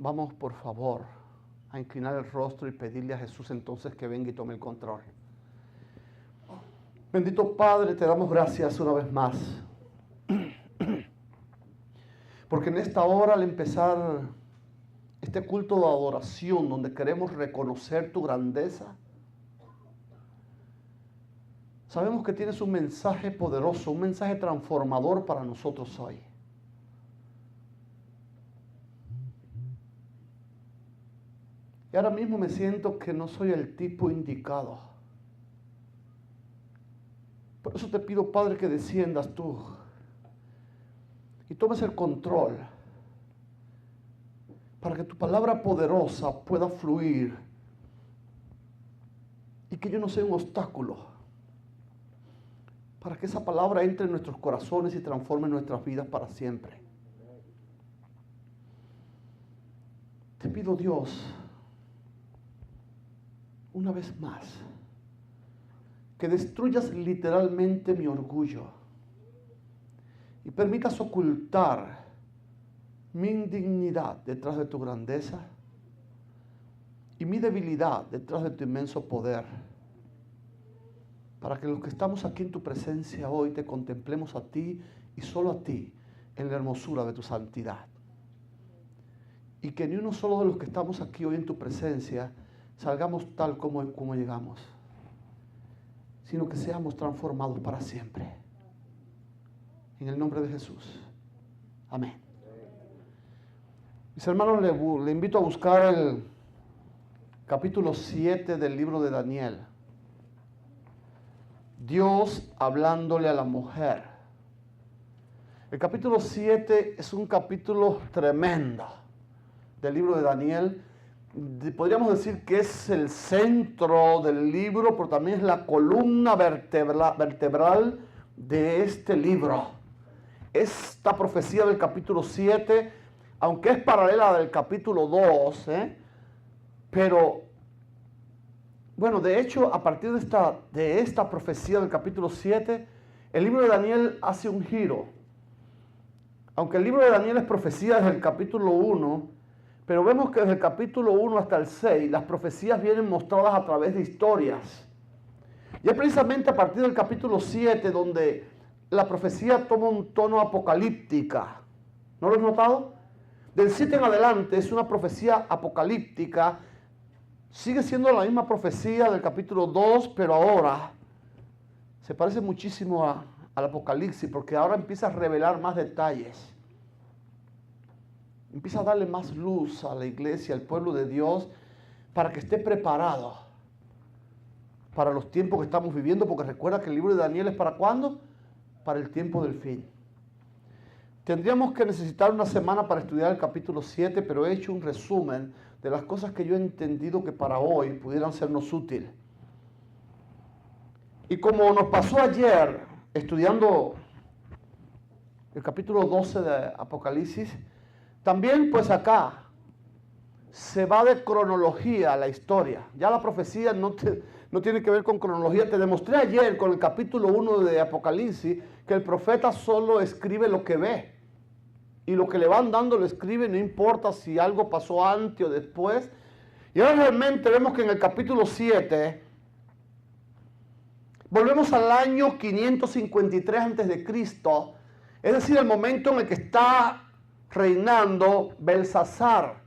Vamos, por favor, a inclinar el rostro y pedirle a Jesús entonces que venga y tome el control. Bendito Padre, te damos gracias una vez más. Porque en esta hora, al empezar este culto de adoración, donde queremos reconocer tu grandeza, sabemos que tienes un mensaje poderoso, un mensaje transformador para nosotros hoy. Y ahora mismo me siento que no soy el tipo indicado. Por eso te pido, Padre, que desciendas tú y tomes el control para que tu palabra poderosa pueda fluir y que yo no sea un obstáculo, para que esa palabra entre en nuestros corazones y transforme nuestras vidas para siempre. Te pido, Dios, una vez más, que destruyas literalmente mi orgullo y permitas ocultar mi indignidad detrás de tu grandeza y mi debilidad detrás de tu inmenso poder, para que los que estamos aquí en tu presencia hoy te contemplemos a ti y solo a ti en la hermosura de tu santidad. Y que ni uno solo de los que estamos aquí hoy en tu presencia salgamos tal como llegamos, sino que seamos transformados para siempre. En el nombre de Jesús. Amén. Mis hermanos, le invito a buscar el capítulo 7 del libro de Daniel. Dios hablándole a la mujer. El capítulo 7 es un capítulo tremendo del libro de Daniel. Podríamos decir que es el centro del libro, pero también es la columna vertebral de este libro. Esta profecía del capítulo 7, aunque es paralela del capítulo 2, pero bueno, de hecho, a partir de esta profecía del capítulo 7, el libro de Daniel hace un giro. Aunque el libro de Daniel es profecía desde el capítulo 1, pero vemos que desde el capítulo 1 hasta el 6, las profecías vienen mostradas a través de historias. Y es precisamente a partir del capítulo 7 donde la profecía toma un tono apocalíptica. ¿No lo has notado? Del 7 en adelante es una profecía apocalíptica. Sigue siendo la misma profecía del capítulo 2, pero ahora se parece muchísimo al Apocalipsis, porque ahora empieza a revelar más detalles. Empieza a darle más luz a la iglesia, al pueblo de Dios, para que esté preparado para los tiempos que estamos viviendo, porque recuerda que el libro de Daniel es ¿para cuándo? Para el tiempo del fin. Tendríamos que necesitar una semana para estudiar el capítulo 7, pero he hecho un resumen de las cosas que yo he entendido que para hoy pudieran sernos útiles. Y como nos pasó ayer estudiando el capítulo 12 de Apocalipsis, también pues acá se va de cronología la historia. Ya la profecía no tiene que ver con cronología. Te demostré ayer con el capítulo 1 de Apocalipsis que el profeta solo escribe lo que ve. Y lo que le van dando lo escribe, no importa si algo pasó antes o después. Y ahora realmente vemos que en el capítulo 7 volvemos al año 553 a.C., es decir, el momento en el que está reinando Belsasar.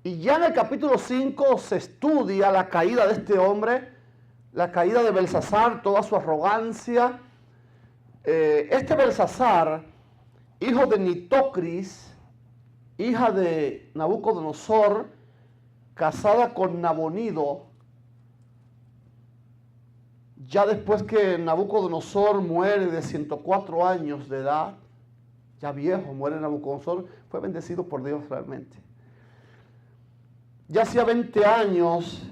Y ya en el capítulo 5 se estudia la caída de este hombre, la caída de Belsasar, toda su arrogancia. Este Belsasar, hijo de Nitocris, hija de Nabucodonosor, casada con Nabonido, ya después que Nabucodonosor muere de 104 años de edad, ya viejo, muere Nabucodonosor, fue bendecido por Dios realmente. Ya hacía 20 años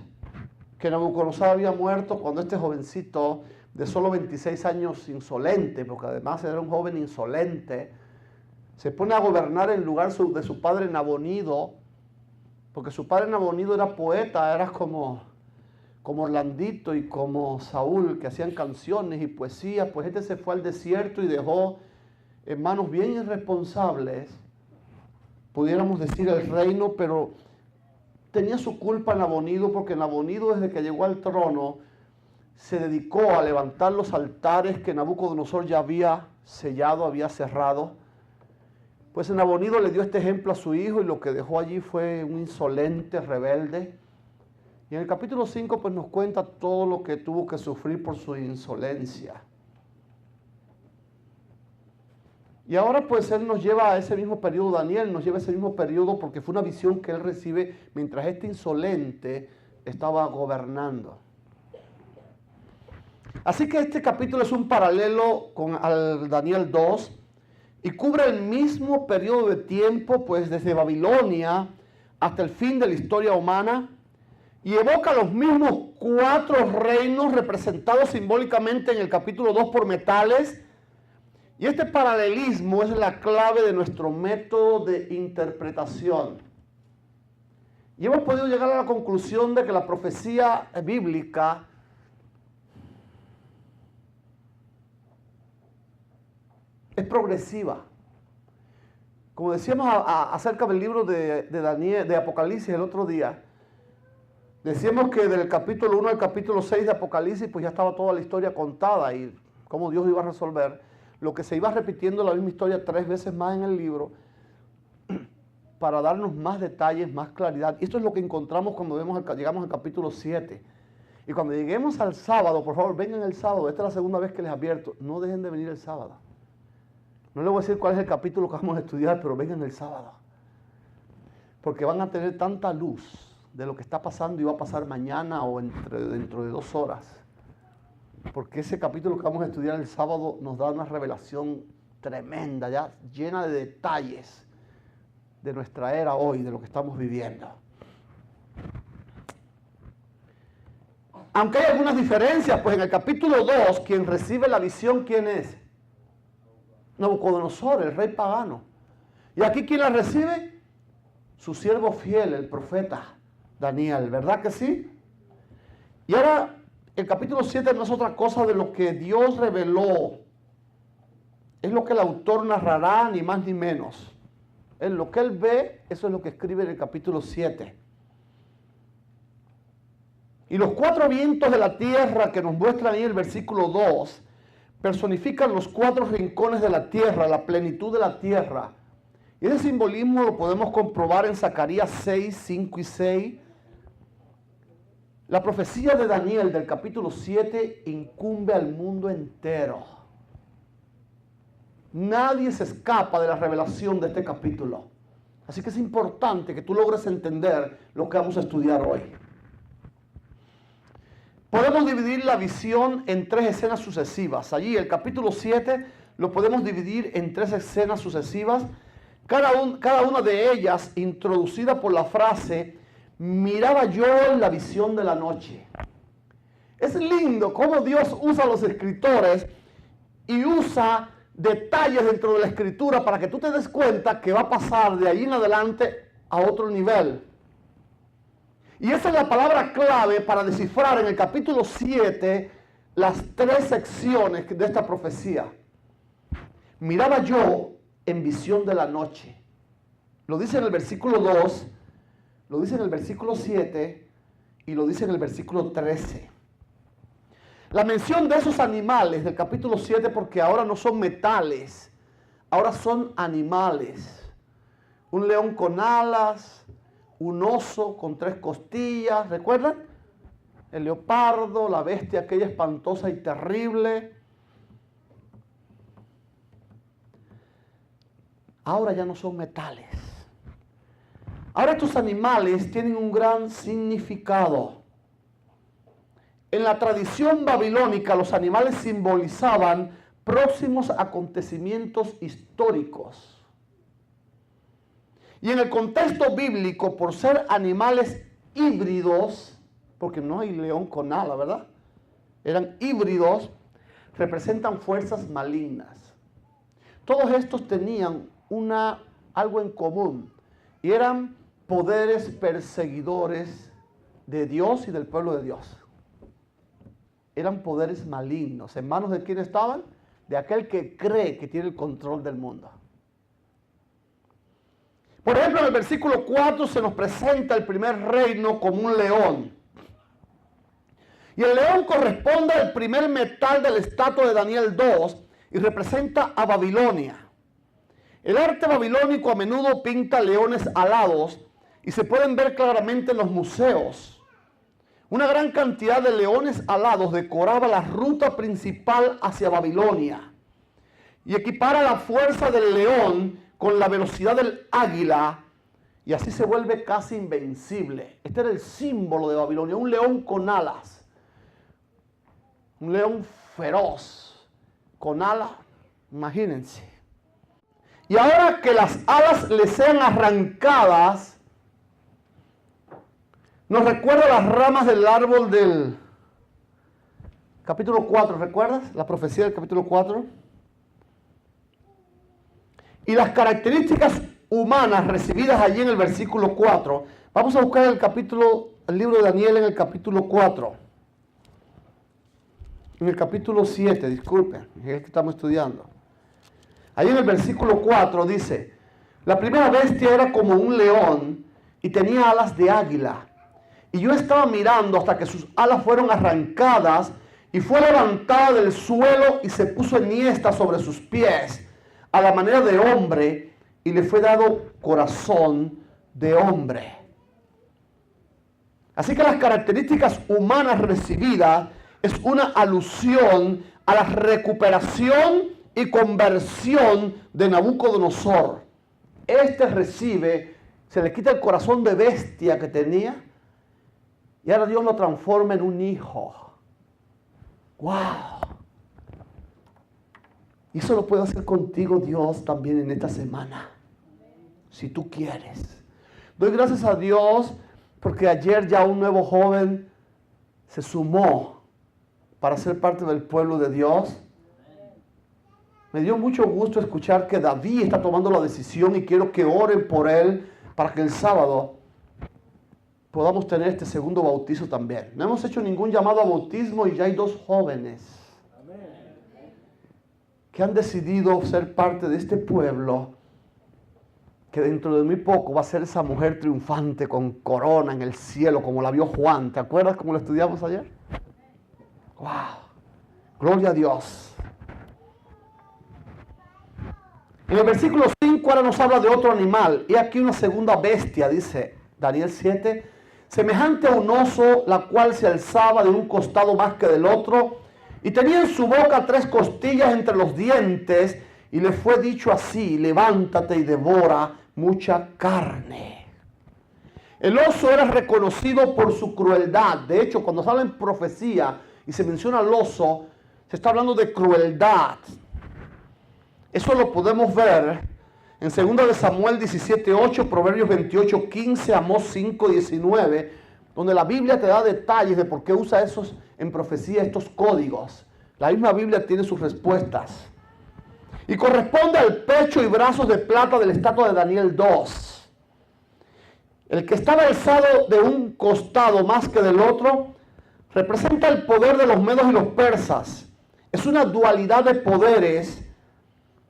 que Nabucodonosor había muerto cuando este jovencito de solo 26 años, insolente, porque además era un joven insolente, se pone a gobernar en lugar de su padre Nabonido, porque su padre Nabonido era poeta, era como Orlandito y como Saúl, que hacían canciones y poesía. Pues este se fue al desierto y dejó en manos bien irresponsables pudiéramos decir el reino, pero tenía su culpa Nabonido, porque Nabonido desde que llegó al trono se dedicó a levantar los altares que Nabucodonosor ya había sellado, había cerrado. Pues Nabonido le dio este ejemplo a su hijo y lo que dejó allí fue un insolente rebelde. Y en el capítulo 5 pues nos cuenta todo lo que tuvo que sufrir por su insolencia. Y ahora pues él nos lleva a ese mismo periodo, Daniel nos lleva a ese mismo periodo porque fue una visión que él recibe mientras este insolente estaba gobernando. Así que este capítulo es un paralelo con al Daniel 2 y cubre el mismo periodo de tiempo, pues desde Babilonia hasta el fin de la historia humana, y evoca los mismos 4 reinos representados simbólicamente en el capítulo 2 por metales. Y este paralelismo es la clave de nuestro método de interpretación. Y hemos podido llegar a la conclusión de que la profecía bíblica es progresiva. Como decíamos acerca del libro de Daniel, de Apocalipsis el otro día, decíamos que del capítulo 1 al capítulo 6 de Apocalipsis pues ya estaba toda la historia contada y cómo Dios iba a resolver. Lo que se iba repitiendo la misma historia 3 veces más en el libro para darnos más detalles, más claridad. Y esto es lo que encontramos cuando llegamos al capítulo 7. Y cuando lleguemos al sábado, por favor, vengan el sábado. Esta es la segunda vez que les advierto. No dejen de venir el sábado. No les voy a decir cuál es el capítulo que vamos a estudiar, pero vengan el sábado. Porque van a tener tanta luz de lo que está pasando y va a pasar mañana o dentro de 2 horas. Porque ese capítulo que vamos a estudiar el sábado nos da una revelación tremenda, ya llena de detalles de nuestra era hoy, de lo que estamos viviendo. Aunque hay algunas diferencias, pues en el capítulo 2, quien recibe la visión, ¿quién es? Nabucodonosor, el rey pagano. Y aquí, ¿quién la recibe? Su siervo fiel, el profeta Daniel, ¿verdad que sí? Y ahora, el capítulo 7 no es otra cosa de lo que Dios reveló. Es lo que el autor narrará, ni más ni menos. Es lo que él ve, eso es lo que escribe en el capítulo 7. Y los 4 vientos de la tierra que nos muestran ahí el versículo 2, personifican los 4 rincones de la tierra, la plenitud de la tierra. Y ese simbolismo lo podemos comprobar en Zacarías 6, 5 y 6. La profecía de Daniel del capítulo 7 incumbe al mundo entero. Nadie se escapa de la revelación de este capítulo. Así que es importante que tú logres entender lo que vamos a estudiar hoy. Podemos dividir la visión en 3 escenas sucesivas. Allí el capítulo 7 lo podemos dividir en 3 escenas sucesivas. Cada una de ellas introducida por la frase: miraba yo en la visión de la noche. Es lindo cómo Dios usa a los escritores y usa detalles dentro de la escritura para que tú te des cuenta que va a pasar de ahí en adelante a otro nivel. Y esa es la palabra clave para descifrar en el capítulo 7 las 3 secciones de esta profecía. Miraba yo en visión de la noche. Lo dice en el versículo 2, lo dice en el versículo 7 y lo dice en el versículo 13. La mención de esos animales del capítulo 7, porque ahora no son metales, ahora son animales. Un león con alas, un oso con 3 costillas, ¿recuerdan? El leopardo, la bestia aquella espantosa y terrible. Ahora ya no son metales. Ahora estos animales tienen un gran significado. En la tradición babilónica los animales simbolizaban próximos acontecimientos históricos. Y en el contexto bíblico, por ser animales híbridos, porque no hay león con ala, ¿verdad? Eran híbridos, representan fuerzas malignas. Todos estos tenían algo en común y eran poderes perseguidores de Dios y del pueblo de Dios. Eran poderes malignos. ¿En manos de quién estaban? De aquel que cree que tiene el control del mundo. Por ejemplo, en el versículo 4 se nos presenta el primer reino como un león. Y el león corresponde al primer metal del estatua de Daniel 2 y representa a Babilonia. El arte babilónico a menudo pinta leones alados y se pueden ver claramente en los museos. Una gran cantidad de leones alados decoraba la ruta principal hacia Babilonia y equipara la fuerza del león con la velocidad del águila y así se vuelve casi invencible. Este era el símbolo de Babilonia, un león con alas, un león feroz, con alas, imagínense. Y ahora que las alas le sean arrancadas, nos recuerda las ramas del árbol del capítulo 4, ¿recuerdas? La profecía del capítulo 4. Y las características humanas recibidas allí en el versículo 4. Vamos a buscar el libro de Daniel en el capítulo 4. En el capítulo 7, disculpen, es el que estamos estudiando. Ahí en el versículo 4 dice, la primera bestia era como un león y tenía alas de águila. Y yo estaba mirando hasta que sus alas fueron arrancadas y fue levantada del suelo y se puso enhiesta sobre sus pies a la manera de hombre y le fue dado corazón de hombre. Así que las características humanas recibidas es una alusión a la recuperación y conversión de Nabucodonosor. Este recibe, se le quita el corazón de bestia que tenía y ahora Dios lo transforma en un hijo. ¡Wow! Y eso lo puede hacer contigo Dios también en esta semana, si tú quieres. Doy gracias a Dios porque ayer ya un nuevo joven se sumó para ser parte del pueblo de Dios. Me dio mucho gusto escuchar que David está tomando la decisión y quiero que oren por él para que el sábado podamos tener este segundo bautizo también. No hemos hecho ningún llamado a bautismo y ya hay 2 jóvenes que han decidido ser parte de este pueblo que dentro de muy poco va a ser esa mujer triunfante con corona en el cielo como la vio Juan. ¿Te acuerdas cómo lo estudiamos ayer? ¡Wow! Gloria a Dios. En el versículo 5 ahora nos habla de otro animal. Y aquí una segunda bestia, dice Daniel 7, semejante a un oso, la cual se alzaba de un costado más que del otro, y tenía en su boca 3 costillas entre los dientes, y le fue dicho así, levántate y devora mucha carne. El oso era reconocido por su crueldad. De hecho, cuando se habla en profecía y se menciona al oso, se está hablando de crueldad. Eso lo podemos ver en 2 de Samuel 17:8, Proverbios 28:15, Amós 5:19, donde la Biblia te da detalles de por qué usa esos en profecía estos códigos. La misma Biblia tiene sus respuestas. Y corresponde al pecho y brazos de plata de la estatua de Daniel 2. El que estaba alzado de un costado más que del otro representa el poder de los medos y los persas. Es una dualidad de poderes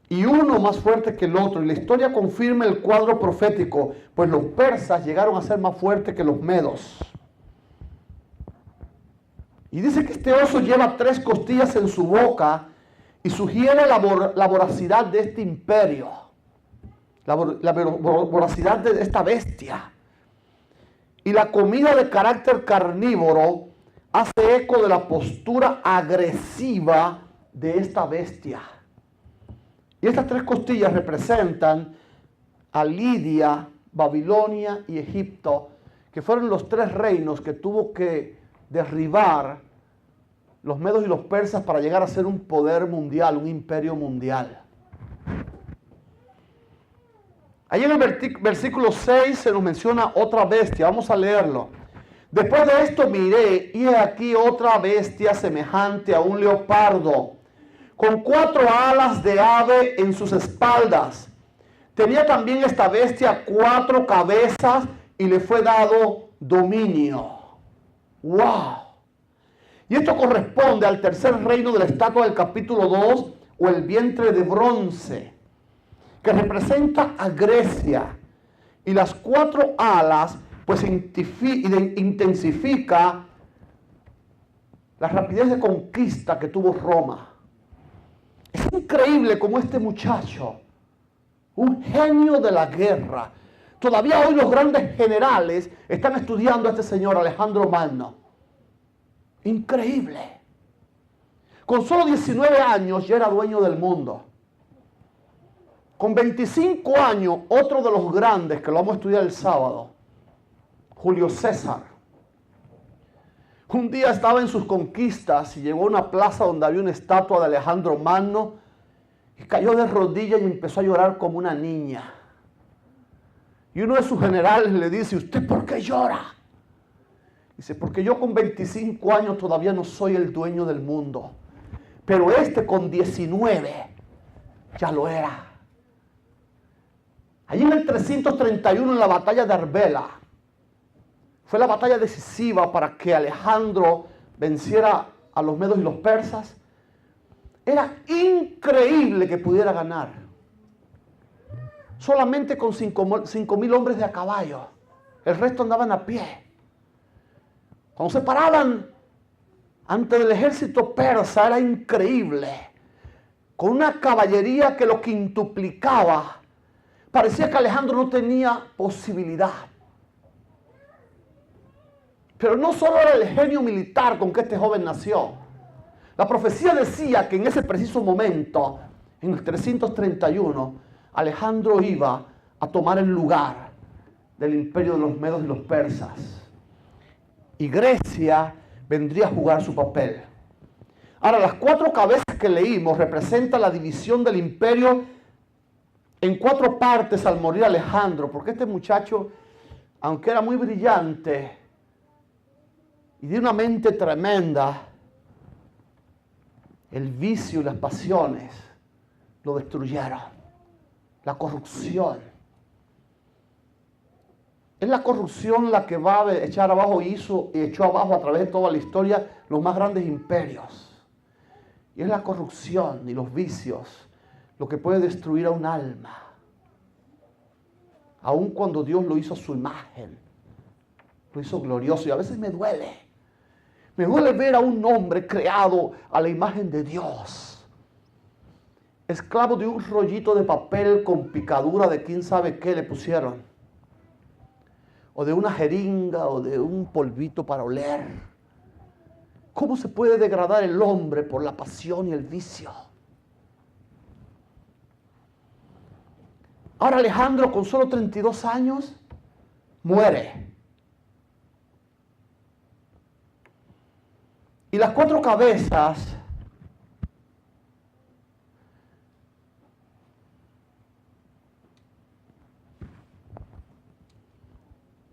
y uno más fuerte que el otro. Y la historia confirma el cuadro profético, pues los persas llegaron a ser más fuertes que los medos. Y dice que este oso lleva 3 costillas en su boca y sugiere la voracidad de este imperio, la voracidad de esta bestia. Y la comida de carácter carnívoro hace eco de la postura agresiva de esta bestia. Y estas 3 costillas representan a Lidia, Babilonia y Egipto, que fueron los 3 reinos que tuvo que derribar los medos y los persas para llegar a ser un poder mundial, un imperio mundial. Ahí en el versículo 6 se nos menciona otra bestia. Vamos a leerlo. Después de esto miré, y he aquí otra bestia semejante a un leopardo, con 4 alas de ave en sus espaldas. Tenía también esta bestia 4 cabezas y le fue dado dominio. ¡Wow! Y esto corresponde al tercer reino de la estatua del capítulo 2, o el vientre de bronce, que representa a Grecia. Y las 4 alas pues intensifica la rapidez de conquista que tuvo Roma. Es increíble cómo este muchacho, un genio de la guerra, todavía hoy los grandes generales están estudiando a este señor Alejandro Magno. Increíble. Con solo 19 años ya era dueño del mundo. Con 25 años, otro de los grandes, que lo vamos a estudiar el sábado, Julio César. Un día estaba en sus conquistas y llegó a una plaza donde había una estatua de Alejandro Magno y cayó de rodillas y empezó a llorar como una niña. Y uno de sus generales le dice, ¿usted por qué llora? Dice, porque yo con 25 años todavía no soy el dueño del mundo, pero este con 19 ya lo era. Allí en el 331, en la batalla de Arbela, fue la batalla decisiva para que Alejandro venciera a los medos y los persas. Era increíble que pudiera ganar. Solamente con 5.000 hombres de a caballo. El resto andaban a pie. Cuando se paraban ante el ejército persa era increíble. Con una caballería que lo quintuplicaba. Parecía que Alejandro no tenía posibilidad. Pero no solo era el genio militar con que este joven nació. La profecía decía que en ese preciso momento, en el 331, Alejandro iba a tomar el lugar del imperio de los medos y los persas. Y Grecia vendría a jugar su papel. Ahora, las 4 cabezas que leímos representan la división del imperio en 4 partes al morir Alejandro, porque este muchacho, aunque era muy brillante y de una mente tremenda, el vicio y las pasiones lo destruyeron. La corrupción. Es la corrupción la que va a echar abajo y echó abajo a través de toda la historia los más grandes imperios. Y es la corrupción y los vicios lo que puede destruir a un alma. Aun cuando Dios lo hizo a su imagen. Lo hizo glorioso. Y a veces me duele. Me duele ver a un hombre creado a la imagen de Dios. Esclavo de un rollito de papel con picadura de quién sabe qué le pusieron. O de una jeringa o de un polvito para oler. ¿Cómo se puede degradar el hombre por la pasión y el vicio? Ahora Alejandro, con solo 32 años, muere. Y las 4 cabezas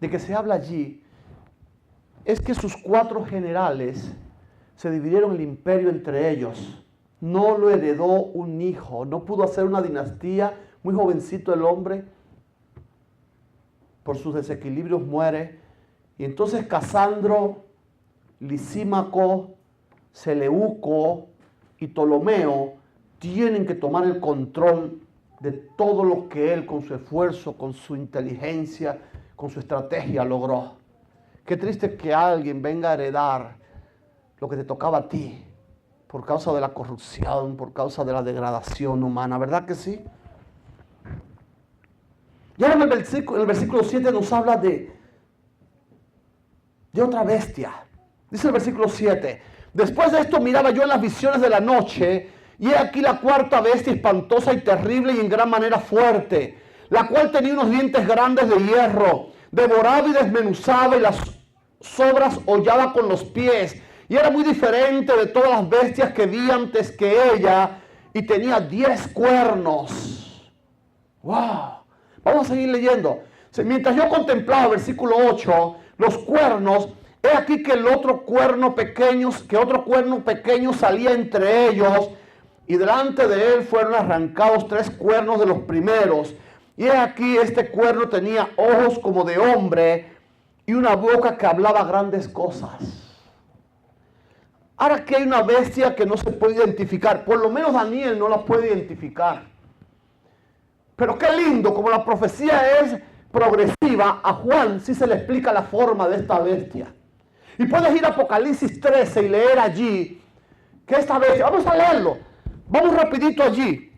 de que se habla allí es que sus 4 generales se dividieron el imperio entre ellos. No lo heredó un hijo, no pudo hacer una dinastía. Muy jovencito el hombre, por sus desequilibrios muere. Y entonces Casandro, Lisímaco, Seleuco y Ptolomeo tienen que tomar el control de todo lo que él con su esfuerzo, con su inteligencia, con su estrategia logró. Qué triste que alguien venga a heredar lo que te tocaba a ti por causa de la corrupción, por causa de la degradación humana, ¿verdad que sí? Y ahora en el versículo 7 nos habla de otra bestia. Dice el versículo 7, después de esto miraba yo en las visiones de la noche, y he aquí la 4ª bestia espantosa y terrible y en gran manera fuerte, la cual tenía unos dientes grandes de hierro, devoraba y desmenuzaba y las sobras hollaba con los pies, y era muy diferente de todas las bestias que vi antes que ella, y tenía 10 cuernos. ¡Wow! Vamos a seguir leyendo. Mientras yo contemplaba, versículo 8, los cuernos, he aquí que otro cuerno pequeño salía entre ellos, y delante de él fueron arrancados 3 cuernos de los primeros. Y he aquí este cuerno tenía ojos como de hombre y una boca que hablaba grandes cosas. Ahora aquí hay una bestia que no se puede identificar. Por lo menos Daniel no la puede identificar. Pero qué lindo, como la profecía es progresiva, a Juan sí se le explica la forma de esta bestia. Y puedes ir a Apocalipsis 13 y leer allí que esta bestia, vamos a leerlo, vamos rapidito allí,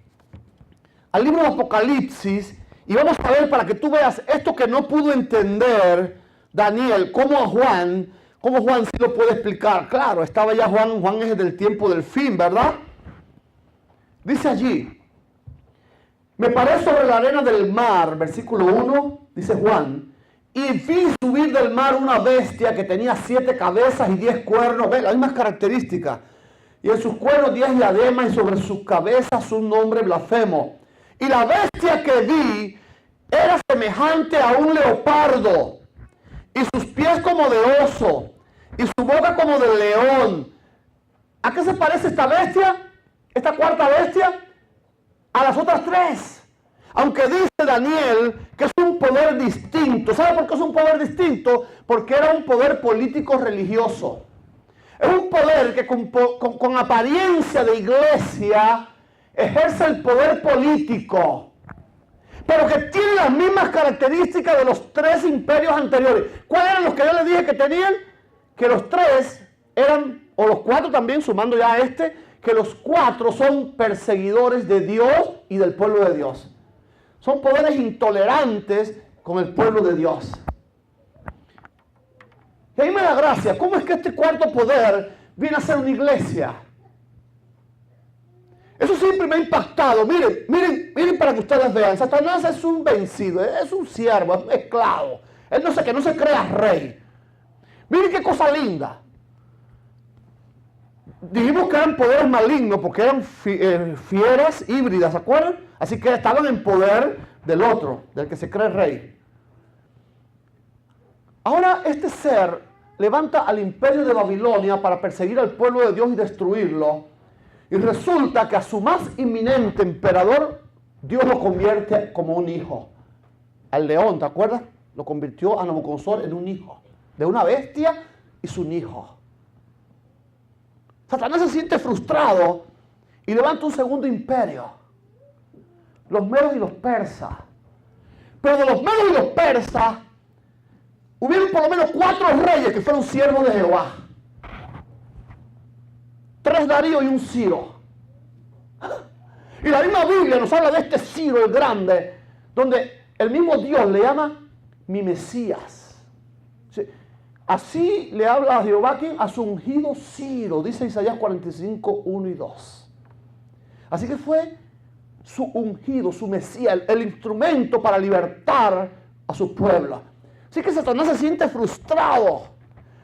al libro de Apocalipsis, y vamos a ver para que tú veas esto que no pudo entender Daniel, cómo Juan sí lo puede explicar. Claro, estaba ya Juan es del tiempo del fin, ¿verdad? Dice allí, me paré sobre la arena del mar, versículo 1, dice Juan, y vi subir del mar una bestia que tenía 7 cabezas y 10 cuernos, ve las mismas características, y en sus cuernos 10 diademas y sobre sus cabezas un nombre blasfemo. Y la bestia que vi era semejante a un leopardo, y sus pies como de oso, y su boca como de león. ¿A qué se parece esta bestia? Esta cuarta bestia, a las otras 3. Aunque dice Daniel que es un poder distinto. ¿Sabe por qué es un poder distinto? Porque era un poder político religioso. Es un poder que con apariencia de iglesia ejerce el poder político, pero que tiene las mismas características de los 3 imperios anteriores. ¿Cuáles eran los que yo les dije que tenían? Que los 3 eran, o los 4 también, sumando ya a este, que los 4 son perseguidores de Dios y del pueblo de Dios. Son poderes intolerantes con el pueblo de Dios. Y ahí me da gracia, ¿cómo es que este cuarto poder viene a ser una iglesia? Eso siempre me ha impactado. Miren para que ustedes vean. Satanás es un vencido, es un siervo, es esclavo. Él no se crea rey. Miren qué cosa linda. Dijimos que eran poderes malignos porque eran fieras híbridas, ¿se acuerdan? Así que estaban en poder del otro, del que se cree rey. Ahora este ser levanta al imperio de Babilonia para perseguir al pueblo de Dios y destruirlo. Y resulta que a su más inminente emperador, Dios lo convierte como un hijo. Al león, ¿te acuerdas? Lo convirtió a Nabucodonosor en un hijo. De una bestia y su hijo. Satanás se siente frustrado y levanta un segundo imperio. Los medos y los persas. Pero de los medos y los persas, hubieron por lo menos 4 reyes que fueron siervos de Jehová. 3 Darío y un Ciro. Y la misma Biblia nos habla de este Ciro el grande, donde el mismo Dios le llama mi Mesías. ¿Sí? Así le habla a Jehová a su ungido Ciro, dice Isaías 45, 1 y 2. Así que fue su ungido, su Mesías, el instrumento para libertar a su pueblo. Así que Satanás se siente frustrado,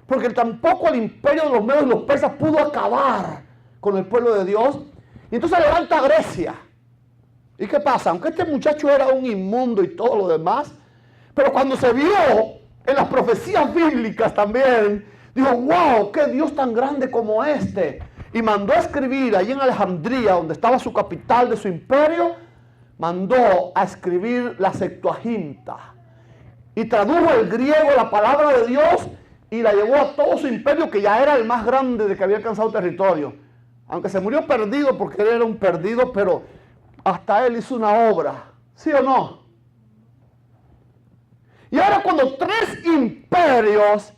porque tampoco el imperio de los medos y los persas pudo acabar con el pueblo de Dios. Y entonces levanta a Grecia. ¿Y qué pasa? Aunque este muchacho era un inmundo y todo lo demás, pero cuando se vio en las profecías bíblicas también, dijo, wow, qué Dios tan grande como este. Y mandó a escribir allí en Alejandría, donde estaba su capital de su imperio, mandó a escribir la Septuaginta. Y tradujo el griego la palabra de Dios y la llevó a todo su imperio, que ya era el más grande de que había alcanzado territorio. Aunque se murió perdido porque él era un perdido, pero hasta él hizo una obra. ¿Sí o no? Y ahora cuando 3 imperios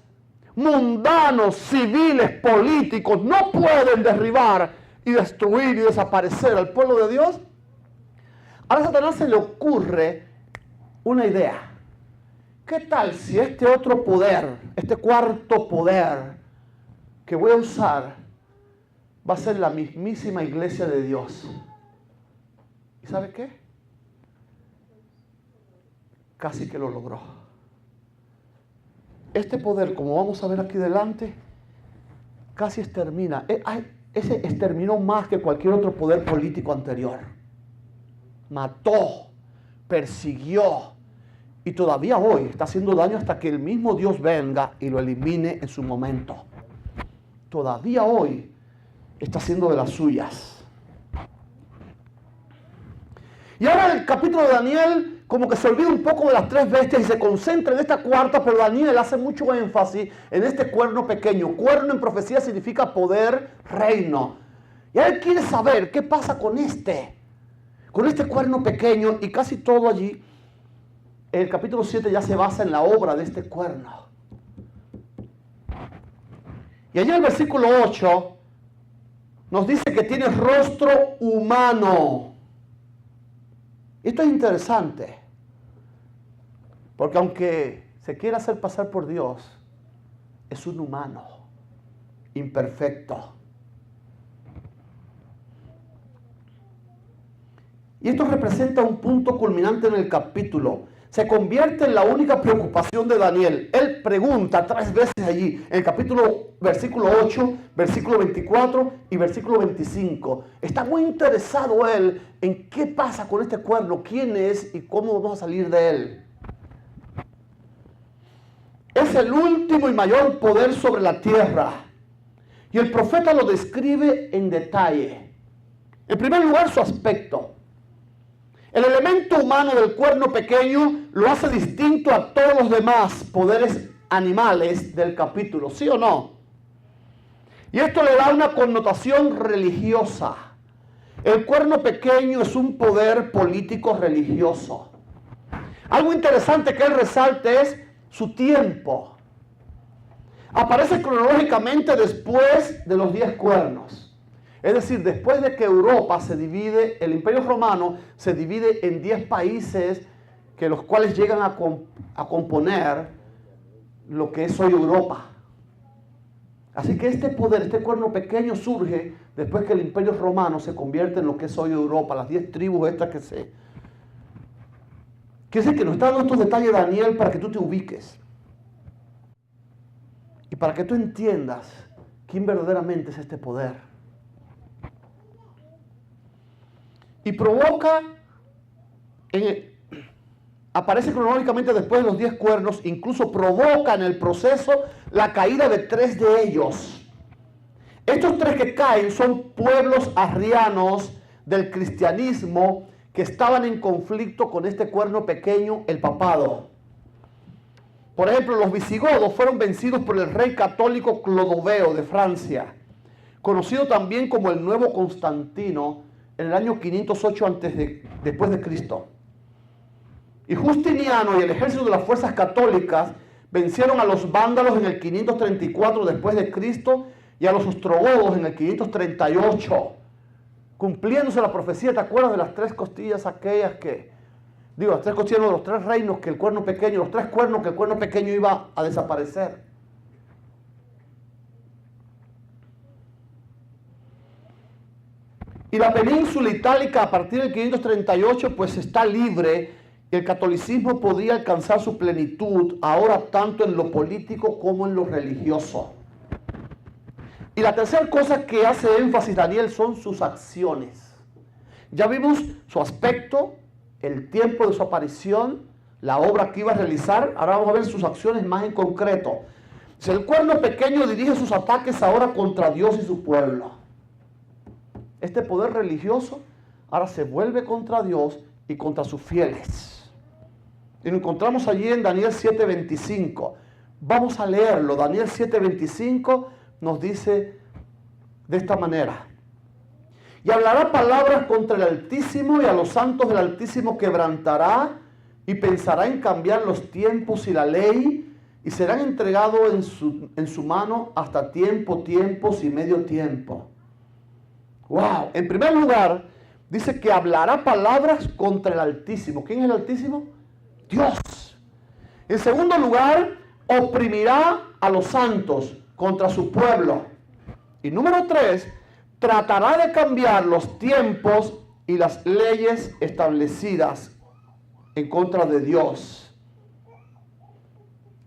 mundanos, civiles, políticos no pueden derribar y destruir y desaparecer al pueblo de Dios, ahora a Satanás se le ocurre una idea. ¿Qué tal si este otro poder, este cuarto poder que voy a usar, va a ser la mismísima iglesia de Dios? ¿Y sabe qué? Casi que lo logró. Este poder, como vamos a ver aquí delante, casi extermina. Ese exterminó más que cualquier otro poder político anterior. Mató, persiguió, y todavía hoy está haciendo daño hasta que el mismo Dios venga y lo elimine en su momento. Todavía hoy está haciendo de las suyas. Y ahora el capítulo de Daniel como que se olvida un poco de las 3 bestias y se concentra en esta cuarta, pero Daniel hace mucho énfasis en este cuerno pequeño. Cuerno en profecía significa poder, reino. Y él quiere saber qué pasa con este cuerno pequeño, y casi todo allí el capítulo 7 ya se basa en la obra de este cuerno. Y allí en el versículo 8 nos dice que tiene rostro humano. Esto es interesante, porque aunque se quiera hacer pasar por Dios, es un humano, imperfecto. Y esto representa un punto culminante en el capítulo. Se convierte en la única preocupación de Daniel. Él pregunta 3 veces allí, en el capítulo, versículo 8, versículo 24 y versículo 25. Está muy interesado él en qué pasa con este cuerno, quién es y cómo vamos a salir de él. Es el último y mayor poder sobre la tierra. Y el profeta lo describe en detalle. En primer lugar, su aspecto. El elemento humano del cuerno pequeño lo hace distinto a todos los demás poderes animales del capítulo, ¿sí o no? Y esto le da una connotación religiosa. El cuerno pequeño es un poder político religioso. Algo interesante que él resalte es su tiempo. Aparece cronológicamente después de los 10 cuernos. Es decir, después de que Europa se divide, el Imperio Romano se divide en 10 países, que los cuales llegan a componer lo que es hoy Europa. Así que este poder, este cuerno pequeño surge después que el Imperio Romano se convierte en lo que es hoy Europa, las 10 tribus estas que se... Quiere decir que nos está dando estos detalles Daniel para que tú te ubiques. Y para que tú entiendas quién verdaderamente es este poder. Y provoca, aparece cronológicamente después de los 10 cuernos, incluso provoca en el proceso la caída de 3 de ellos. Estos 3 que caen son pueblos arrianos del cristianismo que estaban en conflicto con este cuerno pequeño, el papado. Por ejemplo, los visigodos fueron vencidos por el rey católico Clodoveo de Francia, conocido también como el Nuevo Constantino, en el año 508 después de Cristo. Y Justiniano y el ejército de las fuerzas católicas vencieron a los vándalos en el 534 después de Cristo y a los ostrogodos en el 538, cumpliéndose la profecía. ¿Te acuerdas de las 3 costillas aquellas que, las 3 costillas de los 3 reinos que el cuerno pequeño, los 3 cuernos que el cuerno pequeño iba a desaparecer? Y la península itálica a partir del 538 pues está libre y el catolicismo podía alcanzar su plenitud ahora tanto en lo político como en lo religioso. Y la tercera cosa que hace énfasis Daniel son sus acciones. Ya vimos su aspecto, el tiempo de su aparición, la obra que iba a realizar. Ahora vamos a ver sus acciones más en concreto. Si el cuerno pequeño dirige sus ataques ahora contra Dios y su pueblo. Este poder religioso ahora se vuelve contra Dios y contra sus fieles. Y lo encontramos allí en Daniel 7:25. Vamos a leerlo. Daniel 7:25 nos dice de esta manera. Y hablará palabras contra el Altísimo y a los santos del Altísimo quebrantará y pensará en cambiar los tiempos y la ley y serán entregados en su mano hasta tiempos y medio tiempo. Wow, en primer lugar, dice que hablará palabras contra el Altísimo. ¿Quién es el Altísimo? Dios. En segundo lugar, oprimirá a los santos contra su pueblo. Y número 3, tratará de cambiar los tiempos y las leyes establecidas en contra de Dios.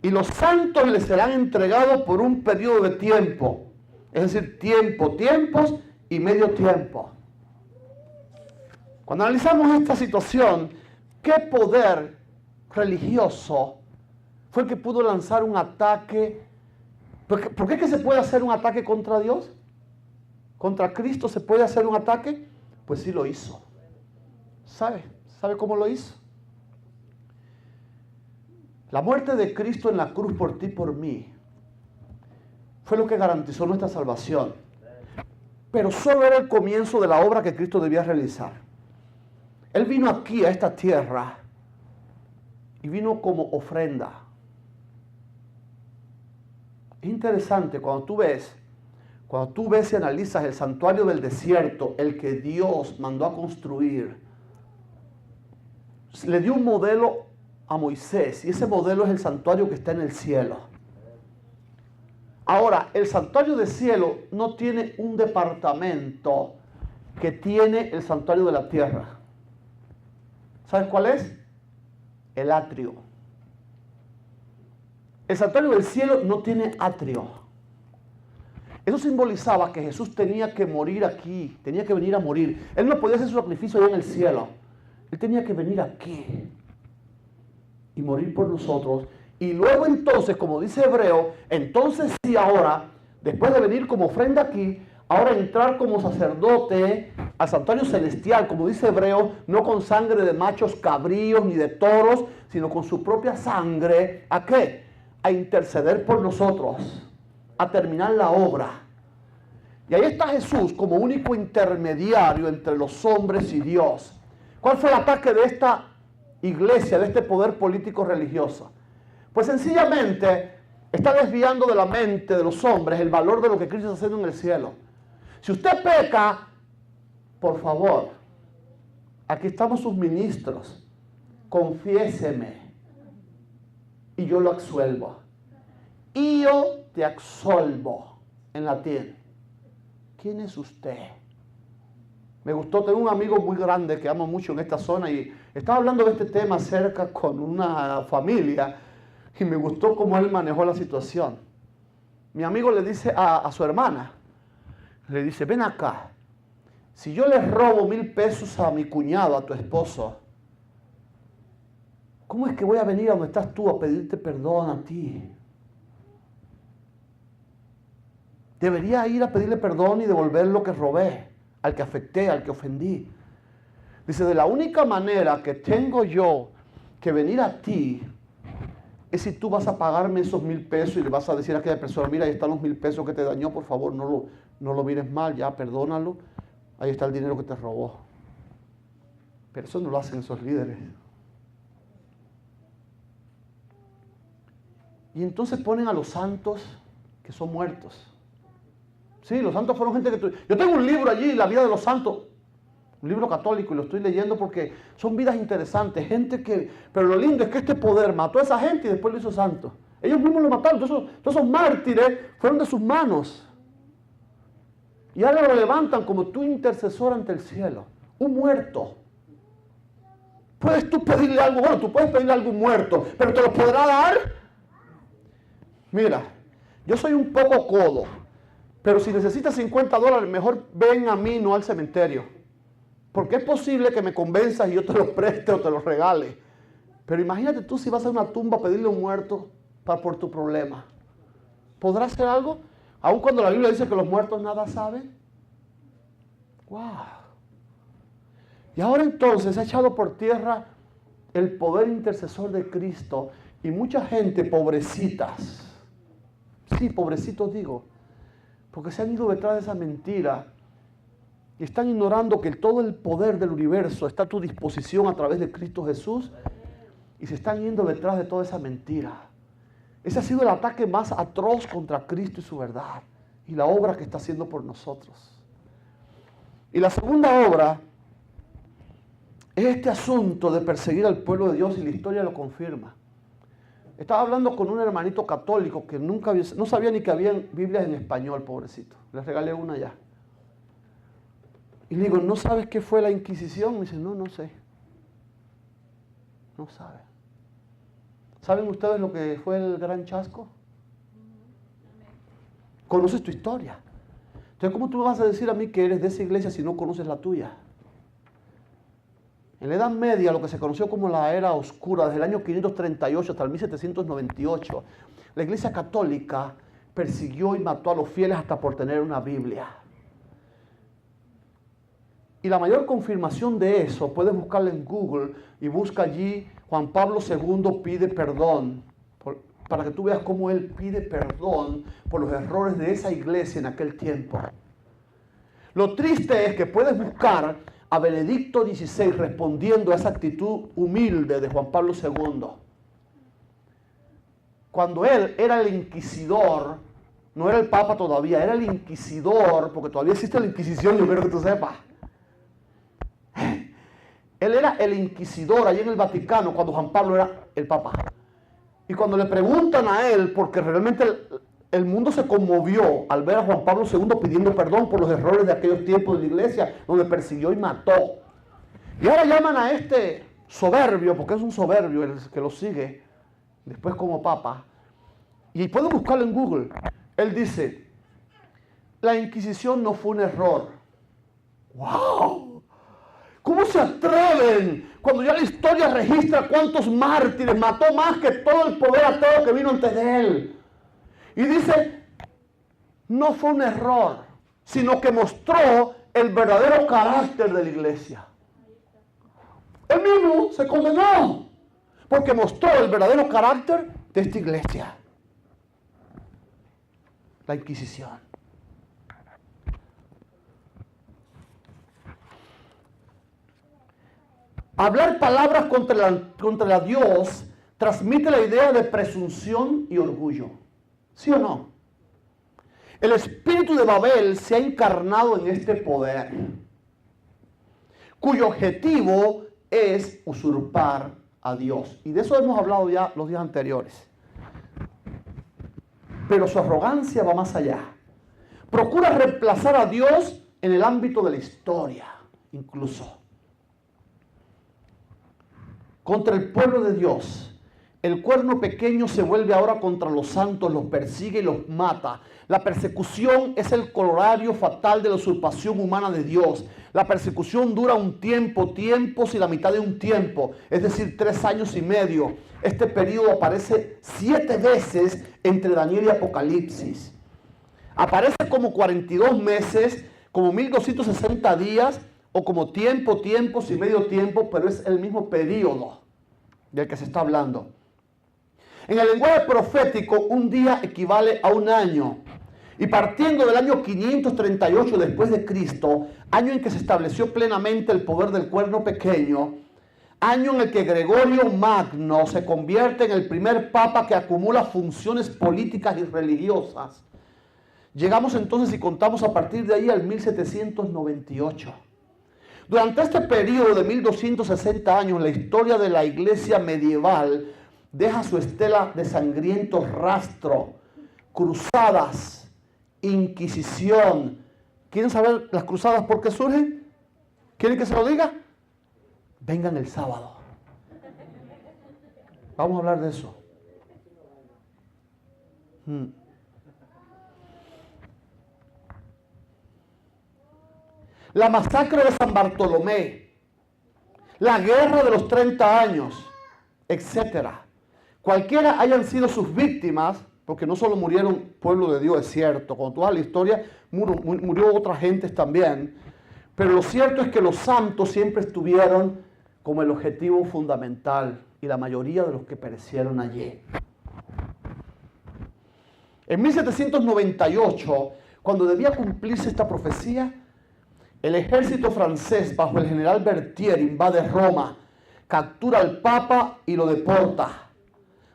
Y los santos les serán entregados por un periodo de tiempo. Es decir, tiempos y medio tiempo. Cuando analizamos esta situación, ¿qué poder religioso fue el que pudo lanzar un ataque? ¿Por qué es que se puede hacer un ataque contra Dios? ¿Contra Cristo se puede hacer un ataque? Pues sí lo hizo. ¿Sabe cómo lo hizo? La muerte de Cristo en la cruz por ti y por mí fue lo que garantizó nuestra salvación. Pero solo era el comienzo de la obra que Cristo debía realizar. Él vino aquí a esta tierra y vino como ofrenda. Es interesante cuando tú ves y analizas el santuario del desierto, el que Dios mandó a construir, le dio un modelo a Moisés, y ese modelo es el santuario que está en el cielo. Ahora, el santuario del cielo no tiene un departamento que tiene el santuario de la tierra. ¿Sabes cuál es? El atrio. El santuario del cielo no tiene atrio. Eso simbolizaba que Jesús tenía que morir aquí, tenía que venir a morir. Él no podía hacer su sacrificio allá en el cielo. Él tenía que venir aquí y morir por nosotros. Y luego entonces, como dice Hebreo, entonces sí ahora, después de venir como ofrenda aquí, ahora entrar como sacerdote al santuario celestial, como dice Hebreo, no con sangre de machos cabríos ni de toros, sino con su propia sangre. ¿A qué? A interceder por nosotros, a terminar la obra. Y ahí está Jesús como único intermediario entre los hombres y Dios. ¿Cuál fue el ataque de esta iglesia, de este poder político religioso? Pues sencillamente está desviando de la mente de los hombres el valor de lo que Cristo está haciendo en el cielo. Si usted peca, por favor, aquí estamos sus ministros, confiéseme y yo lo absuelvo. Io te absolvo, en latín. ¿Quién es usted? Me gustó, tengo un amigo muy grande que amo mucho en esta zona y estaba hablando de este tema cerca con una familia y me gustó cómo él manejó la situación. Mi amigo le dice a su hermana, le dice, ven acá, si yo le robo 1,000 pesos a mi cuñado, a tu esposo, ¿cómo es que voy a venir a donde estás tú a pedirte perdón a ti? Debería ir a pedirle perdón y devolver lo que robé, al que afecté, al que ofendí. Dice, de la única manera que tengo yo que venir a ti es si tú vas a pagarme esos 1,000 pesos y le vas a decir a aquella persona, mira, ahí están los 1,000 pesos que te dañó, por favor, no lo mires mal, ya, perdónalo. Ahí está el dinero que te robó. Pero eso no lo hacen esos líderes. Y entonces ponen a los santos que son muertos. Sí, los santos fueron gente que... Yo tengo un libro allí, La vida de los santos, un libro católico, y lo estoy leyendo porque son vidas interesantes, gente que... Pero lo lindo es que este poder mató a esa gente y después lo hizo santo. Ellos mismos lo mataron, todos esos mártires fueron de sus manos. Y ahora lo levantan como tu intercesor ante el cielo, un muerto. ¿Puedes tú pedirle algo? Bueno, tú puedes pedirle algo a un muerto, pero ¿te lo podrá dar? Mira, yo soy un poco codo, pero si necesitas $50, mejor ven a mí, no al cementerio. Porque es posible que me convenzas y yo te los preste o te los regale. Pero imagínate tú si vas a una tumba a pedirle a un muerto por tu problema. ¿Podrás hacer algo? Aun cuando la Biblia dice que los muertos nada saben. ¡Wow! Y ahora entonces se ha echado por tierra el poder intercesor de Cristo y mucha gente, pobrecitas. Sí, pobrecitos digo. Porque se han ido detrás de esa mentira y están ignorando que todo el poder del universo está a tu disposición a través de Cristo Jesús y se están yendo detrás de toda esa mentira. Ese ha sido el ataque más atroz contra Cristo y su verdad y la obra que está haciendo por nosotros. Y la segunda obra es este asunto de perseguir al pueblo de Dios y la historia lo confirma. Estaba hablando con un hermanito católico que no sabía ni que había Biblias en español, pobrecito. Le regalé una ya. Y le digo, ¿no sabes qué fue la Inquisición? Me dice, no sé. No sabe. ¿Saben ustedes lo que fue el Gran Chasco? Conoces tu historia. Entonces, ¿cómo tú me vas a decir a mí que eres de esa iglesia si no conoces la tuya? En la Edad Media, lo que se conoció como la Era Oscura, desde el año 538 hasta el 1798, la Iglesia Católica persiguió y mató a los fieles hasta por tener una Biblia. Y la mayor confirmación de eso, puedes buscarla en Google y busca allí Juan Pablo II pide perdón, para que tú veas cómo él pide perdón por los errores de esa iglesia en aquel tiempo. Lo triste es que puedes buscar a Benedicto XVI respondiendo a esa actitud humilde de Juan Pablo II. cuando él era el inquisidor, no era el papa todavía, era el inquisidor, porque todavía existe la Inquisición, yo quiero que tú sepas. Él era el inquisidor allí en el Vaticano cuando Juan Pablo era el papa. Y cuando le preguntan a él, porque realmente el mundo se conmovió al ver a Juan Pablo II pidiendo perdón por los errores de aquellos tiempos de la iglesia, donde persiguió y mató. Y ahora llaman a este soberbio, porque es un soberbio el que lo sigue, después como papa. Y pueden buscarlo en Google. Él dice, la Inquisición no fue un error. ¡Wow! ¿Cómo se atreven? Cuando ya la historia registra cuántos mártires, mató más que todo el poder ateo que vino antes de él. Y dice, no fue un error, sino que mostró el verdadero carácter de la iglesia. Él mismo se condenó, porque mostró el verdadero carácter de esta iglesia. La Inquisición. Hablar palabras contra Dios transmite la idea de presunción y orgullo. ¿Sí o no? El espíritu de Babel se ha encarnado en este poder, cuyo objetivo es usurpar a Dios. Y de eso hemos hablado ya los días anteriores. Pero su arrogancia va más allá. Procura reemplazar a Dios en el ámbito de la historia, incluso. Contra el pueblo de Dios, el cuerno pequeño se vuelve ahora contra los santos, los persigue y los mata. La persecución es el corolario fatal de la usurpación humana de Dios. La persecución dura un tiempo, tiempos y la mitad de un tiempo, es decir, 3 años y medio. Este periodo aparece 7 veces entre Daniel y Apocalipsis. Aparece como 42 meses, como 1260 días, o como tiempos y medio tiempo, pero es el mismo periodo del que se está hablando. En el lenguaje profético, un día equivale a un año. Y partiendo del año 538 después de Cristo, año en que se estableció plenamente el poder del cuerno pequeño, año en el que Gregorio Magno se convierte en el primer papa que acumula funciones políticas y religiosas. Llegamos entonces y contamos a partir de ahí al 1798. Durante este periodo de 1260 años, la historia de la iglesia medieval deja su estela de sangriento rastro, cruzadas, inquisición. ¿Quieren saber las cruzadas por qué surgen? ¿Quieren que se lo diga? Vengan el sábado. Vamos a hablar de eso. La masacre de San Bartolomé, la guerra de los 30 años, etcétera. Cualquiera hayan sido sus víctimas, porque no solo murieron pueblo de Dios, es cierto, con toda la historia murió otra gente también, pero lo cierto es que los santos siempre estuvieron como el objetivo fundamental y la mayoría de los que perecieron allí. En 1798, cuando debía cumplirse esta profecía, el ejército francés bajo el general Berthier invade Roma, captura al Papa y lo deporta.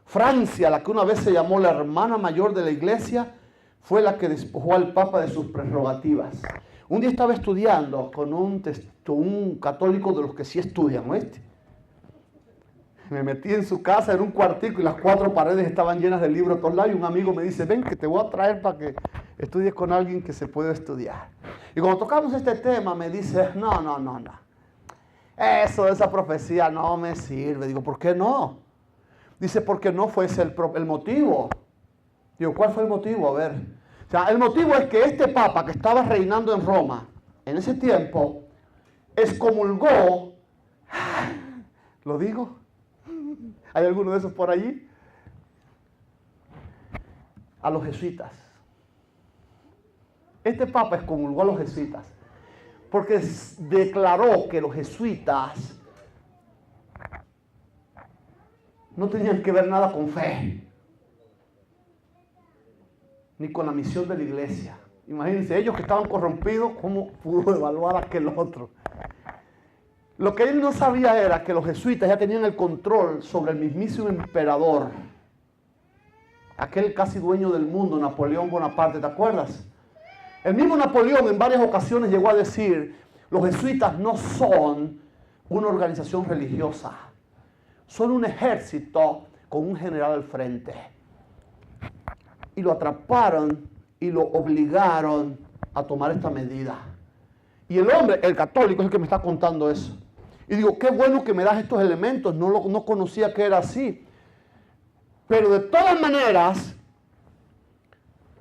Francia, la que una vez se llamó la hermana mayor de la iglesia, fue la que despojó al Papa de sus prerrogativas. Un día estaba estudiando con un católico de los que sí estudian, ¿oíste? Me metí en su casa, en un cuartico, y las 4 paredes estaban llenas de libros a todos lados, y un amigo me dice, ven que te voy a traer para que estudies con alguien que se puede estudiar. Y cuando tocamos este tema, me dice, no. Esa profecía no me sirve. Digo, ¿por qué no? Dice, porque no fue ese el motivo. Digo, ¿cuál fue el motivo? A ver. O sea, el motivo es que este papa que estaba reinando en Roma, en ese tiempo, excomulgó, ¿lo digo? ¿Hay alguno de esos por allí? A los jesuitas. Este papa excomulgó a los jesuitas porque declaró que los jesuitas no tenían que ver nada con fe, ni con la misión de la iglesia. Imagínense, ellos que estaban corrompidos, ¿cómo pudo evaluar a aquel otro? Lo que él no sabía era que los jesuitas ya tenían el control sobre el mismísimo emperador. aquel casi dueño del mundo, Napoleón Bonaparte, ¿te acuerdas? El mismo Napoleón en varias ocasiones llegó a decir, los jesuitas no son una organización religiosa, son un ejército con un general al frente. Y lo atraparon y lo obligaron a tomar esta medida. Y el hombre, el católico, es el que me está contando eso. Y digo, qué bueno que me das estos elementos, no conocía que era así. Pero de todas maneras,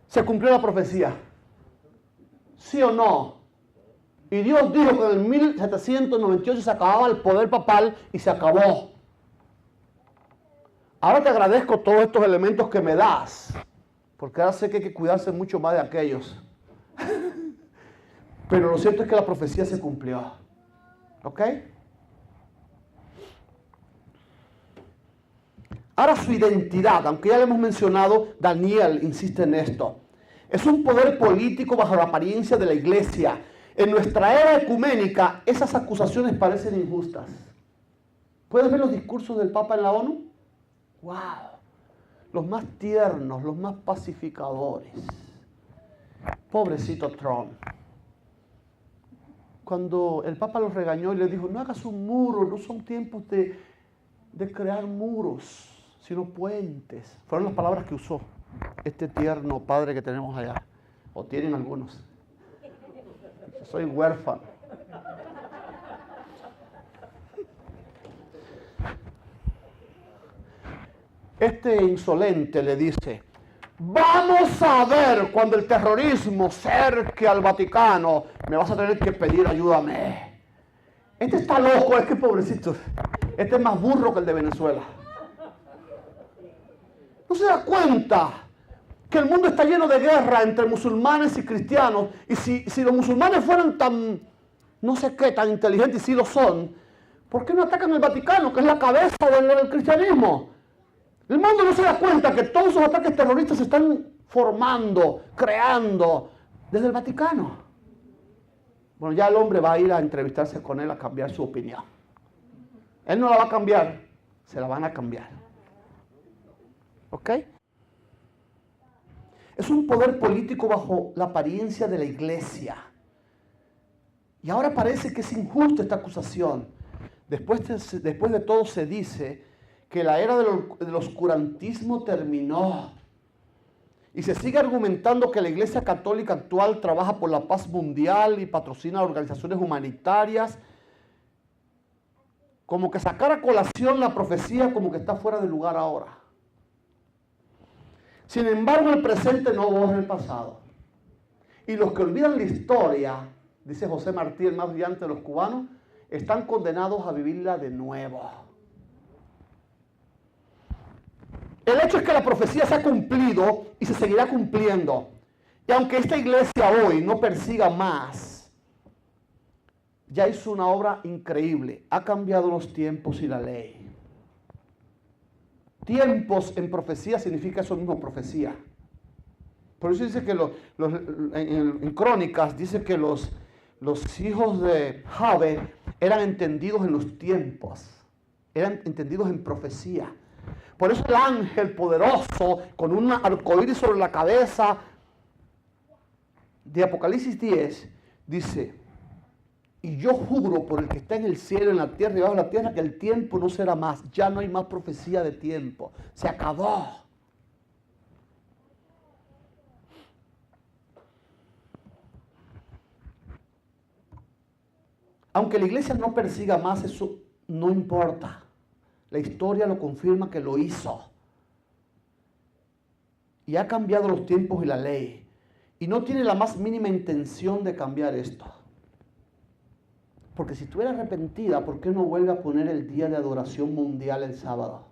se cumplió la profecía. ¿Sí o no? Y Dios dijo que en el 1798 se acababa el poder papal y se acabó. Ahora te agradezco todos estos elementos que me das, porque ahora sé que hay que cuidarse mucho más de aquellos. Pero lo cierto es que la profecía se cumplió. ¿Ok? Ahora su identidad, aunque ya le hemos mencionado, Daniel insiste en esto. Es un poder político bajo la apariencia de la iglesia. En nuestra era ecuménica, esas acusaciones parecen injustas. ¿Puedes ver los discursos del Papa en la ONU? ¡Wow! Los más tiernos, los más pacificadores. Pobrecito Trump. Cuando el Papa los regañó y le dijo, no hagas un muro, no son tiempos de crear muros, sino puentes. Fueron las palabras que usó este tierno padre que tenemos allá. O tienen algunos. Soy huérfano. Este insolente le dice, vamos a ver cuando el terrorismo cerque al Vaticano, me vas a tener que pedir ayúdame. Este está loco, es que pobrecito. Este es más burro que el de Venezuela. ¿No se da cuenta que el mundo está lleno de guerra entre musulmanes y cristianos? Y si los musulmanes fueran tan, no sé qué, tan inteligentes, y sí lo son, ¿por qué no atacan el Vaticano, que es la cabeza del cristianismo? El mundo no se da cuenta que todos esos ataques terroristas se están formando, creando desde el Vaticano. Bueno, ya el hombre va a ir a entrevistarse con él a cambiar su opinión. Él no la va a cambiar, se la van a cambiar. ¿Ok? Es un poder político bajo la apariencia de la iglesia. Y ahora parece que es injusta esta acusación. Después de todo se dice que la era del oscurantismo terminó. Y se sigue argumentando que la Iglesia Católica actual trabaja por la paz mundial y patrocina organizaciones humanitarias. Como que sacar a colación la profecía como que está fuera de lugar ahora. Sin embargo, el presente no borra el pasado. Y los que olvidan la historia, dice José Martí, el más brillante de los cubanos, están condenados a vivirla de nuevo. El hecho es que la profecía se ha cumplido y se seguirá cumpliendo. Y aunque esta iglesia hoy no persiga más, ya hizo una obra increíble. Ha cambiado los tiempos y la ley. Tiempos en profecía significa eso mismo, profecía. Por eso dice que en Crónicas dice que los hijos de Jave eran entendidos en los tiempos. Eran entendidos en profecía. Por eso el ángel poderoso, con un arcoíris sobre la cabeza, de Apocalipsis 10, dice, y yo juro por el que está en el cielo, en la tierra y debajo de la tierra, que el tiempo no será más, ya no hay más profecía de tiempo, se acabó. Aunque la iglesia no persiga más, eso no importa. La historia lo confirma que lo hizo. Y ha cambiado los tiempos y la ley. Y no tiene la más mínima intención de cambiar esto. Porque si estuviera arrepentida, ¿por qué no vuelve a poner el día de adoración mundial el sábado?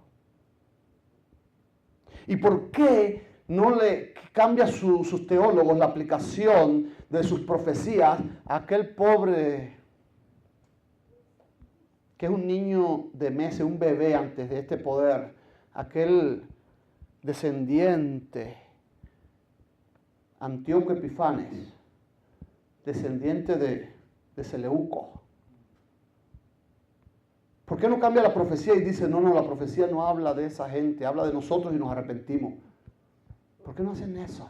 ¿Y por qué no le cambia sus teólogos la aplicación de sus profecías a aquel pobre que es un niño de meses, un bebé antes de este poder, aquel descendiente, Antíoco Epifanes, descendiente de Seleuco? ¿Por qué no cambia la profecía y dice, no, la profecía no habla de esa gente, habla de nosotros y nos arrepentimos? ¿Por qué no hacen eso?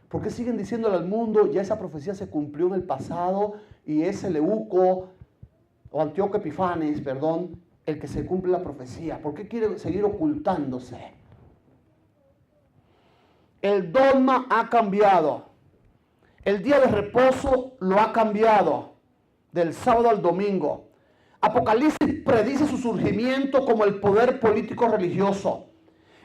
¿Por qué siguen diciéndole al mundo, ya esa profecía se cumplió en el pasado y es Seleuco o Antíoco Epifanes, perdón, el que se cumple la profecía? ¿Por qué quiere seguir ocultándose? El dogma ha cambiado. El día de reposo lo ha cambiado del sábado al domingo. Apocalipsis predice su surgimiento como el poder político religioso.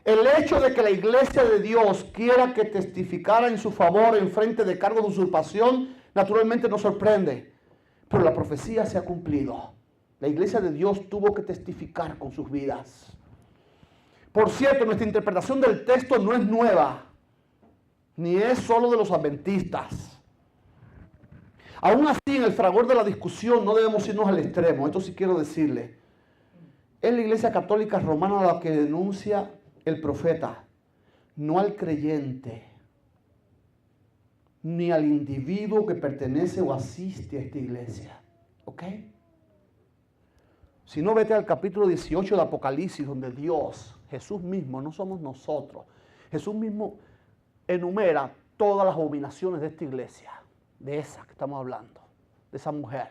El hecho de que la iglesia de Dios quiera que testificara en su favor en frente de cargos de usurpación, naturalmente nos sorprende. Pero la profecía se ha cumplido. La iglesia de Dios tuvo que testificar con sus vidas. Por cierto, nuestra interpretación del texto no es nueva, ni es solo de los adventistas. Aún así, en el fragor de la discusión no debemos irnos al extremo. Esto sí quiero decirle. Es la iglesia católica romana la que denuncia el profeta, no al creyente, ni al individuo que pertenece o asiste a esta iglesia. ¿Ok? Si no, vete al capítulo 18 de Apocalipsis, donde Dios, Jesús mismo, no somos nosotros, Jesús mismo enumera todas las abominaciones de esta iglesia, de esa que estamos hablando, de esa mujer.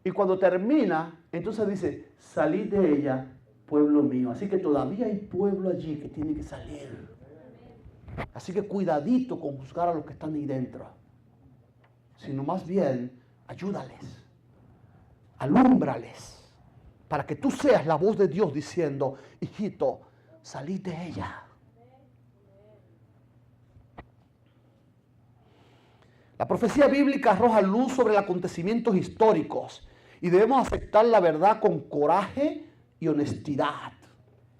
Y cuando termina, entonces dice, salid de ella, pueblo mío. Así que todavía hay pueblo allí que tiene que salir. Así que cuidadito con juzgar a los que están ahí dentro, sino más bien ayúdales, alúmbrales, para que tú seas la voz de Dios diciendo, hijito, salid de ella. La profecía bíblica arroja luz sobre acontecimientos históricos y debemos aceptar la verdad con coraje y honestidad.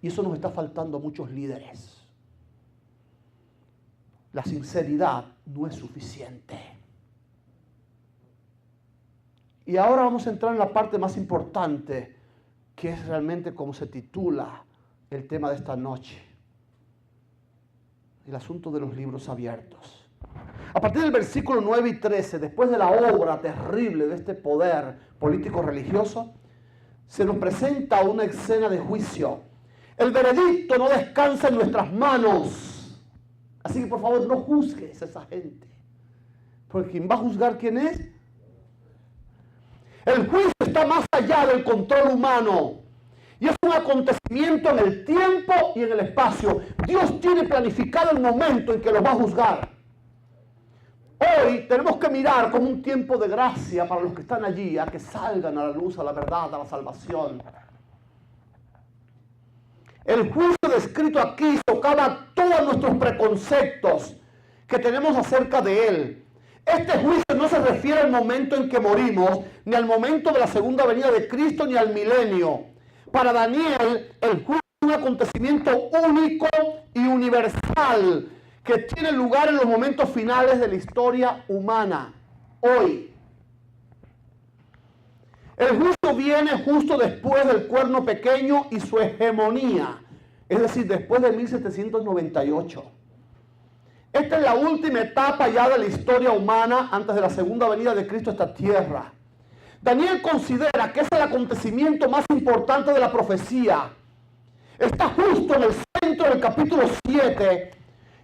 Y eso nos está faltando a muchos líderes. La sinceridad no es suficiente. Y ahora vamos a entrar en la parte más importante, que es realmente como se titula el tema de esta noche. El asunto de los libros abiertos. A partir del versículo 9 y 13, después de la obra terrible de este poder político-religioso, se nos presenta una escena de juicio. El veredicto no descansa en nuestras manos. Así que por favor no juzgues a esa gente. Porque quien va a juzgar, ¿quién es? El juicio está más allá del control humano. Y es un acontecimiento en el tiempo y en el espacio. Dios tiene planificado el momento en que los va a juzgar. Hoy tenemos que mirar como un tiempo de gracia para los que están allí, a que salgan a la luz, a la verdad, a la salvación. El juicio descrito aquí socava todos nuestros preconceptos que tenemos acerca de él. Este juicio no se refiere al momento en que morimos, ni al momento de la segunda venida de Cristo, ni al milenio. Para Daniel, el juicio es un acontecimiento único y universal que tiene lugar en los momentos finales de la historia humana, hoy. El juicio viene justo después del cuerno pequeño y su hegemonía, es decir, después de 1798. Esta es la última etapa ya de la historia humana antes de la segunda venida de Cristo a esta tierra. Daniel considera que es el acontecimiento más importante de la profecía. Está justo en el centro del capítulo 7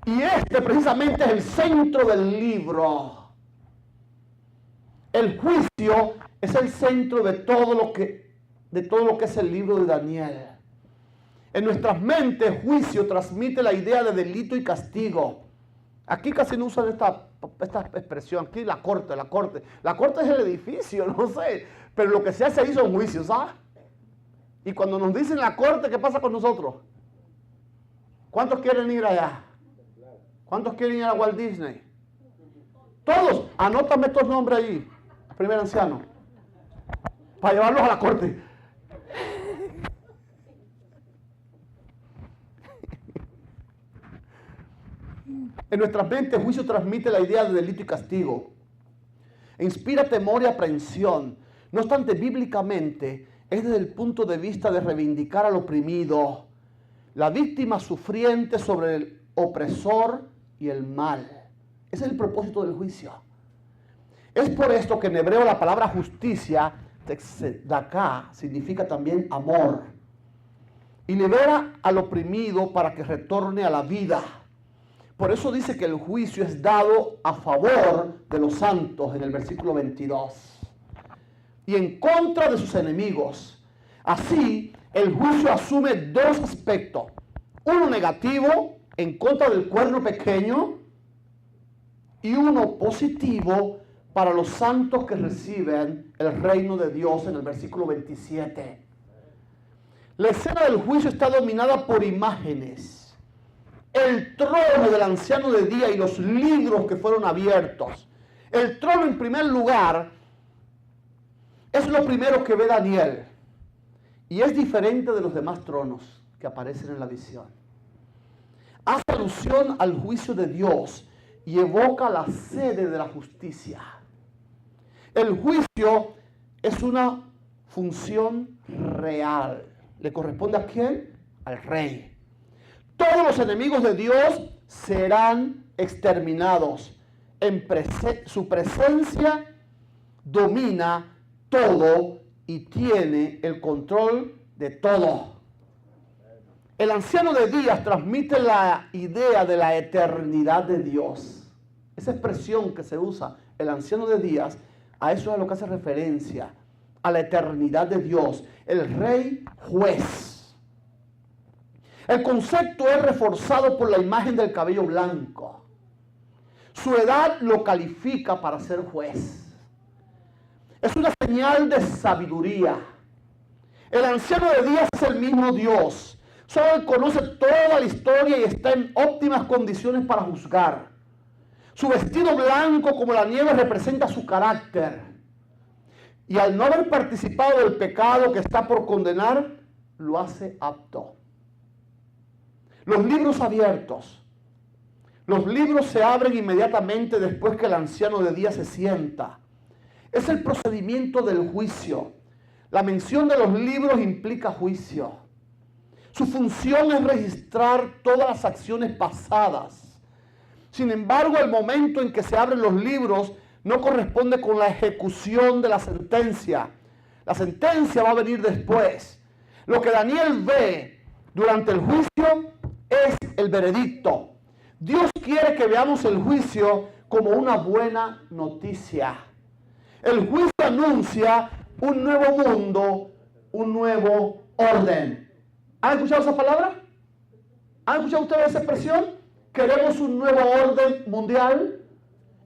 y este precisamente es el centro del libro. El juicio es el centro de todo lo que es el libro de Daniel. En nuestras mentes, juicio transmite la idea de delito y castigo. Aquí casi no usan esta expresión. Aquí la corte. La corte es el edificio, no sé. Pero lo que se hace ahí son juicios, ¿sabes? Y cuando nos dicen la corte, ¿qué pasa con nosotros? ¿Cuántos quieren ir allá? ¿Cuántos quieren ir a Walt Disney? Todos. Anótame estos nombres allí. Primer anciano. Para llevarlos a la corte. En nuestras mentes, el juicio transmite la idea de delito y castigo. Inspira temor y aprehensión. No obstante, bíblicamente, es desde el punto de vista de reivindicar al oprimido, la víctima sufriente sobre el opresor y el mal. Ese es el propósito del juicio. Es por esto que en hebreo la palabra justicia, tzedakah, significa también amor. Y libera al oprimido para que retorne a la vida. Por eso dice que el juicio es dado a favor de los santos en el versículo 22 y en contra de sus enemigos. Así, el juicio asume dos aspectos. Uno negativo, en contra del cuerno pequeño, y uno positivo para los santos que reciben el reino de Dios en el versículo 27. La escena del juicio está dominada por imágenes. El trono del anciano de día y los libros que fueron abiertos. El trono, en primer lugar, es lo primero que ve Daniel. Y es diferente de los demás tronos que aparecen en la visión. Hace alusión al juicio de Dios y evoca la sede de la justicia. El juicio es una función real. ¿Le corresponde a quién? Al rey. Todos los enemigos de Dios serán exterminados. Su presencia domina todo y tiene el control de todo. El anciano de días transmite la idea de la eternidad de Dios. Esa expresión que se usa, el anciano de días, a eso es a lo que hace referencia, a la eternidad de Dios, el rey juez. El concepto es reforzado por la imagen del cabello blanco. Su edad lo califica para ser juez. Es una señal de sabiduría. El anciano de días es el mismo Dios. Solo Él conoce toda la historia y está en óptimas condiciones para juzgar. Su vestido blanco como la nieve representa su carácter. Y al no haber participado del pecado que está por condenar, lo hace apto. Los libros abiertos. Los libros se abren inmediatamente después que el anciano de día se sienta. Es el procedimiento del juicio. La mención de los libros implica juicio. Su función es registrar todas las acciones pasadas. Sin embargo, el momento en que se abren los libros no corresponde con la ejecución de la sentencia. La sentencia va a venir después. Lo que Daniel ve durante el juicio es el veredicto. Dios quiere que veamos el juicio como una buena noticia. El juicio anuncia un nuevo mundo, un nuevo orden. ¿Han escuchado esa palabra? ¿Han escuchado ustedes esa expresión? ¿Queremos un nuevo orden mundial?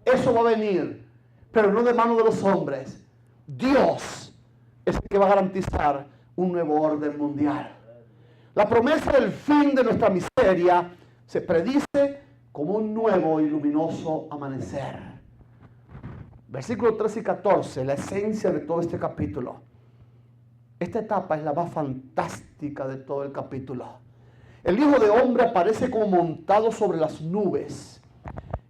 Eso va a venir, pero no de mano de los hombres. Dios es el que va a garantizar un nuevo orden mundial. La promesa del fin de nuestra miseria se predice como un nuevo y luminoso amanecer. Versículos 13 y 14, la esencia de todo este capítulo. Esta etapa es la más fantástica de todo el capítulo. El Hijo de Hombre aparece como montado sobre las nubes.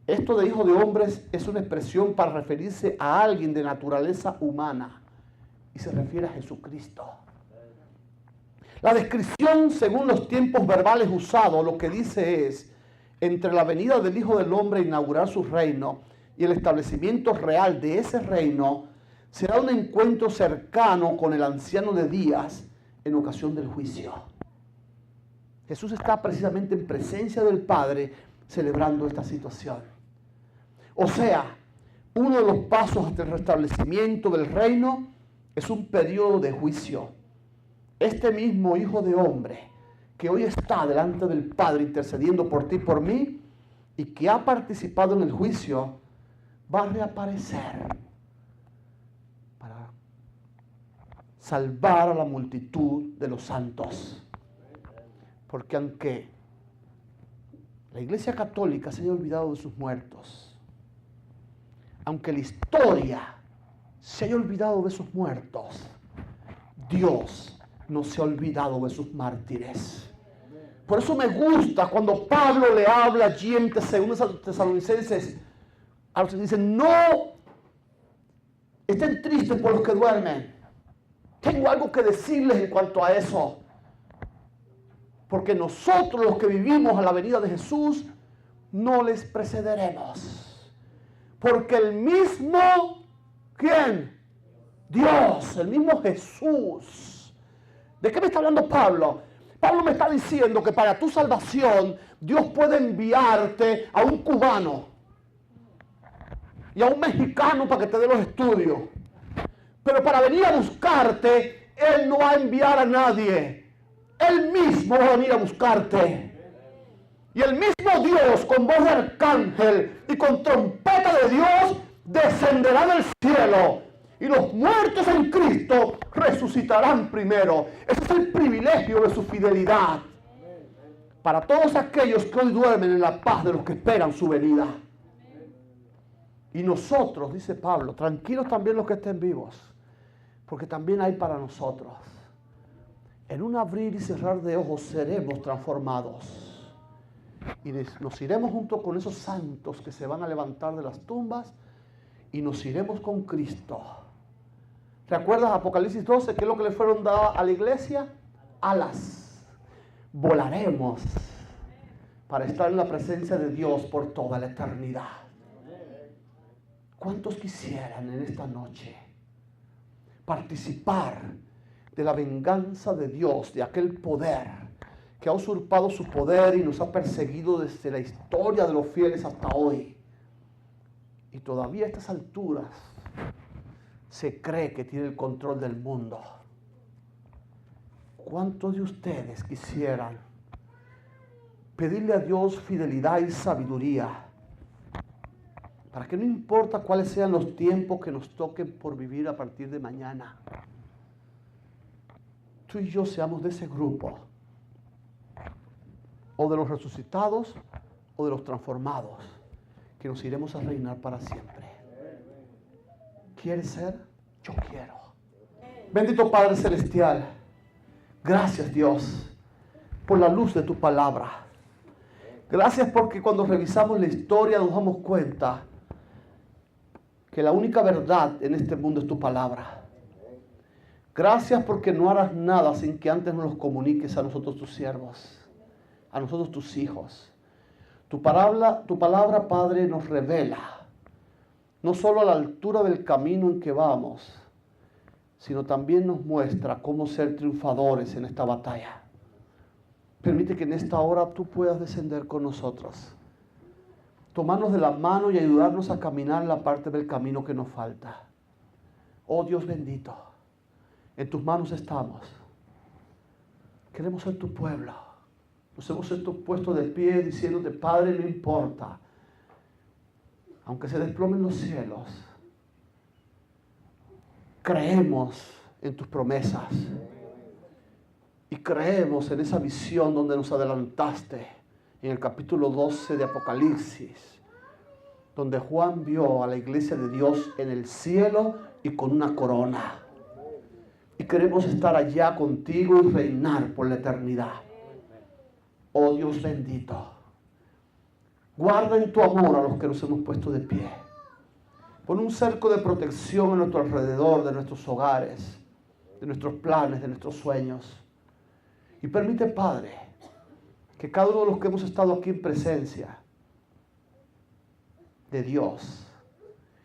Esto de Hijo de Hombre es una expresión para referirse a alguien de naturaleza humana. Y se refiere a Jesucristo. La descripción, según los tiempos verbales usados, lo que dice es, entre la venida del Hijo del Hombre a inaugurar su reino y el establecimiento real de ese reino, será un encuentro cercano con el anciano de días en ocasión del juicio. Jesús está precisamente en presencia del Padre celebrando esta situación. O sea, uno de los pasos hasta el restablecimiento del reino es un periodo de juicio. Este mismo Hijo de Hombre que hoy está delante del Padre intercediendo por ti y por mí y que ha participado en el juicio, va a reaparecer para salvar a la multitud de los santos. Porque aunque la Iglesia Católica se haya olvidado de sus muertos, aunque la historia se haya olvidado de sus muertos, Dios no se ha olvidado de sus mártires. Por eso me gusta cuando Pablo le habla allí en 2 Tesalonicenses, a los que dicen, no estén tristes por los que duermen. Tengo algo que decirles en cuanto a eso. Porque nosotros los que vivimos a la venida de Jesús, no les precederemos. Porque el mismo, ¿quién? Dios, el mismo Jesús. ¿De qué me está hablando Pablo? Pablo me está diciendo que para tu salvación Dios puede enviarte a un cubano y a un mexicano para que te dé los estudios. Pero para venir a buscarte, Él no va a enviar a nadie. Él mismo va a venir a buscarte. Y el mismo Dios, con voz de arcángel y con trompeta de Dios, descenderá del cielo. Y los muertos en Cristo resucitarán primero. Ese es el privilegio de su fidelidad. Para todos aquellos que hoy duermen en la paz de los que esperan su venida. Y nosotros, dice Pablo, tranquilos también los que estén vivos, porque también hay para nosotros. En un abrir y cerrar de ojos seremos transformados. Y nos iremos junto con esos santos que se van a levantar de las tumbas y nos iremos con Cristo. ¿Recuerdas Apocalipsis 12? ¿Qué es lo que le fueron dadas a la iglesia? Alas. Volaremos para estar en la presencia de Dios por toda la eternidad. ¿Cuántos quisieran en esta noche participar de la venganza de Dios, de aquel poder que ha usurpado su poder y nos ha perseguido desde la historia de los fieles hasta hoy? Y todavía a estas alturas se cree que tiene el control del mundo. ¿Cuántos de ustedes quisieran pedirle a Dios fidelidad y sabiduría para que no importa cuáles sean los tiempos que nos toquen por vivir a partir de mañana, tú y yo seamos de ese grupo, o de los resucitados o de los transformados, que nos iremos a reinar para siempre? ¿Quieres ser? Yo quiero. Bendito Padre Celestial, gracias Dios por la luz de tu palabra. Gracias porque cuando revisamos la historia nos damos cuenta que la única verdad en este mundo es tu palabra. Gracias porque no harás nada sin que antes nos los comuniques a nosotros tus siervos, a nosotros tus hijos. Tu palabra, Padre, nos revela no solo a la altura del camino en que vamos, sino también nos muestra cómo ser triunfadores en esta batalla. Permite que en esta hora tú puedas descender con nosotros, tomarnos de la mano y ayudarnos a caminar la parte del camino que nos falta. Oh Dios bendito, en tus manos estamos. Queremos ser tu pueblo. Nos hemos puesto de pie diciéndote, Padre, no importa, aunque se desplomen los cielos, creemos en tus promesas y creemos en esa visión donde nos adelantaste en el capítulo 12 de Apocalipsis, donde Juan vio a la iglesia de Dios en el cielo y con una corona. Y queremos estar allá contigo y reinar por la eternidad. Oh Dios bendito, guarda en tu amor a los que nos hemos puesto de pie. Pon un cerco de protección a nuestro alrededor, de nuestros hogares, de nuestros planes, de nuestros sueños. Y permite, Padre, que cada uno de los que hemos estado aquí en presencia de Dios,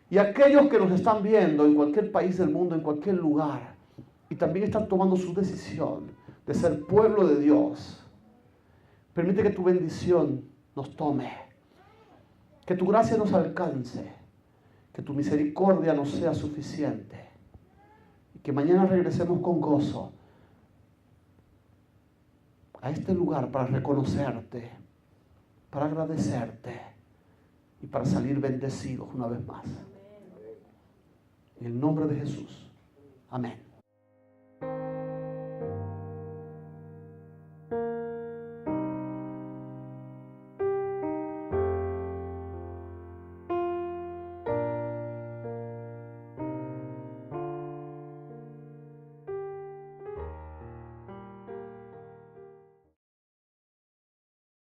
y aquellos que nos están viendo en cualquier país del mundo, en cualquier lugar, y también están tomando su decisión de ser pueblo de Dios, permite que tu bendición nos tome, que tu gracia nos alcance, que tu misericordia nos sea suficiente, y que mañana regresemos con gozo a este lugar para reconocerte, para agradecerte y para salir bendecidos una vez más. En el nombre de Jesús. Amén.